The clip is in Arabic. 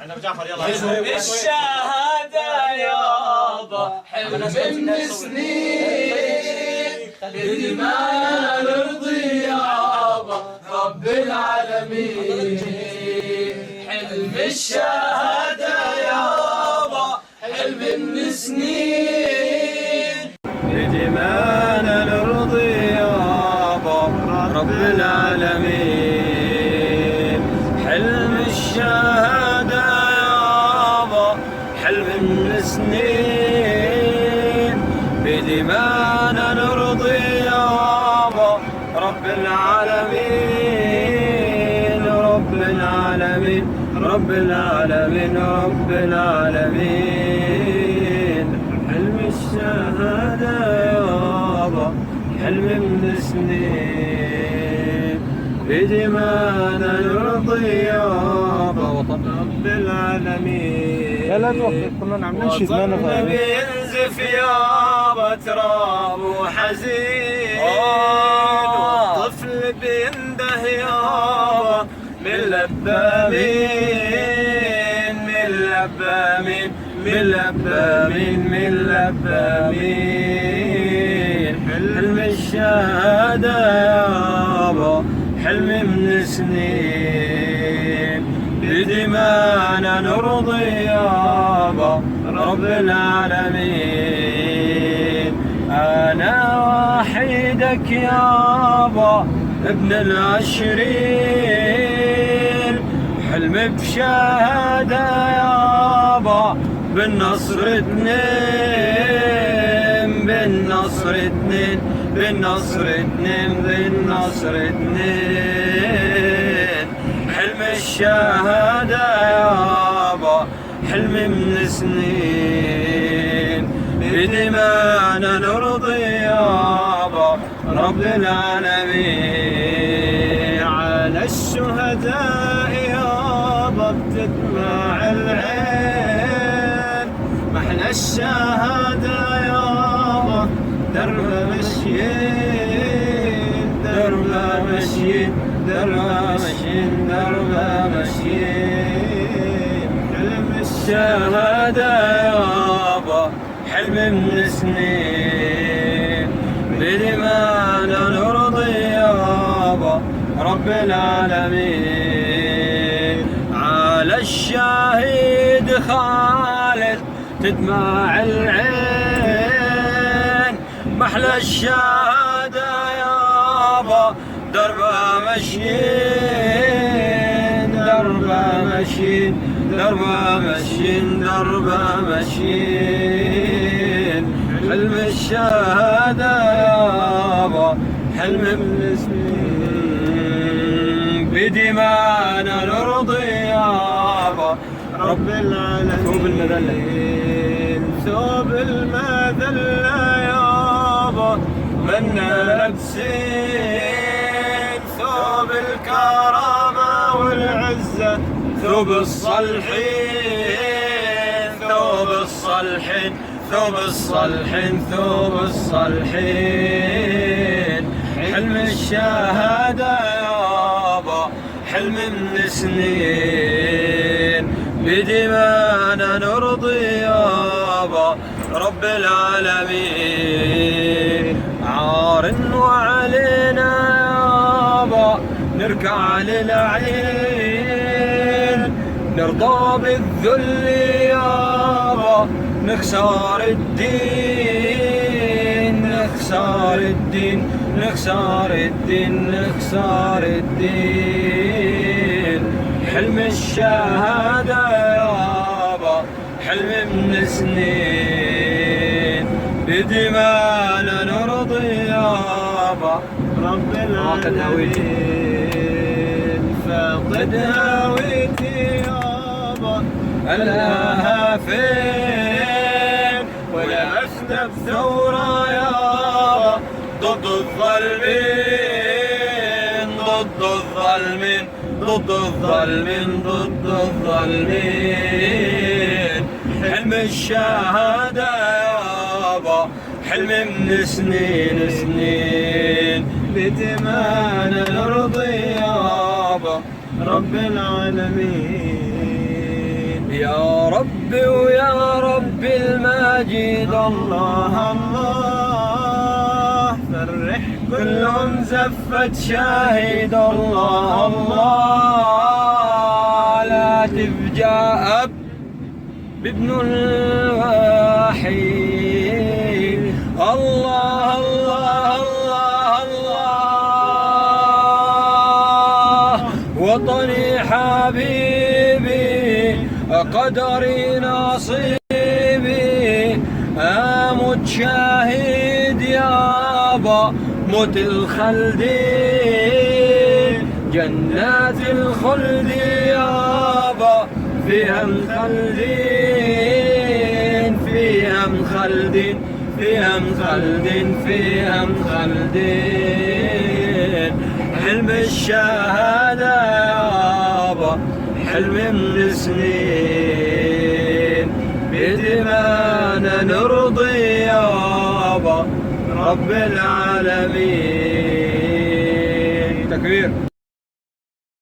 عندنا جعفر يلا الشهادة يابا حلم من سنين بدماء نرضي يابا رب العالمين حلم الشهادة يابا حلم من سنين بدماء نرضي يابا رب العالمين حلم الشهادة يابا حلم من سنين بدماء نرضي يابا رب العالمين رب العالمين رب العالمين رب العالمين حلم الشهادة يابا حلم من سنين بدماء نرضي يابا رب العالمين لا توقف كلنا عم ننشد ما نفهم بينزف يابا تراب وحزين طفل بينده يابا من لبامين من لبامين من لبامين من لبامين حلم الشهادة يابا حلم من سنين بدماءنا نرضي يابا رب العالمين أنا وحيدك يابا ابن العشرين حلم بشهادة يابا بالنصر اثنين بالنصر اثنين بالنصر اثنين بالنصر اثنين حلم الشهادة يابا حلم من سنين بدماءنا نرضي يابا رب العالمين على الشهداء يابا بتدمع العين محلى الشهادة يابا درب مشيين درب مشيين درب مشيين درب مشيين حلم الشهادة يابا حلم من سنين بدماءنا نرضي يابا رب العالمين على الشهيد خالد تدمع العين محلى الشهادة يابا دربه مشين دربه مشين دربه مشين دربه مشين حلم الشهادة يابا حلم من سنين بدماءنا نرضي يابا رب العالمين ثوب المذلة ثوب المذلة يابا منا لابسين ثوب الكرامة والعزة ثوب الصالحين ثوب الصالحين ثوب الصالحين ثوب الصالحين حلم الشهادة يابا حلم من سنين بدماءنا نرضي يابا رب العالمين عار وعلينا يابا نركع للعين نرضى بالذل يابا نخسر الدين نخسر الدين نخسر الدين نخسر الدين حلم الشهادة يابا حلم من سنين بدماءنا نرضي يابا رب العالمين فاقد هويتي يابا ألاها فين ولا أفتى بثورة يابا ضد الظالمين ضد الظالمين ضد الظالمين ضد الظالمين حلم الشهادة يابا حلم من سنين بدماءنا نرضي يابا يابا رب العالمين. يا ربي ويا رب المجيد الله الله، فرح كلهم زفت شاهد الله الله، لا تفجأ بابن الوحيد الله الله الله الله، وطني حبيبي قدري نصيبي، اموت شاهد يابا موت الخلدين، جنات الخلد يابا فيها مخلدين، فيها مخلدين، فيها مخلدين، فيها مخلدين. حلم الشهادة يابا حلم من سنين، بدمانا نرضي يابا رب العالمين. تكبير.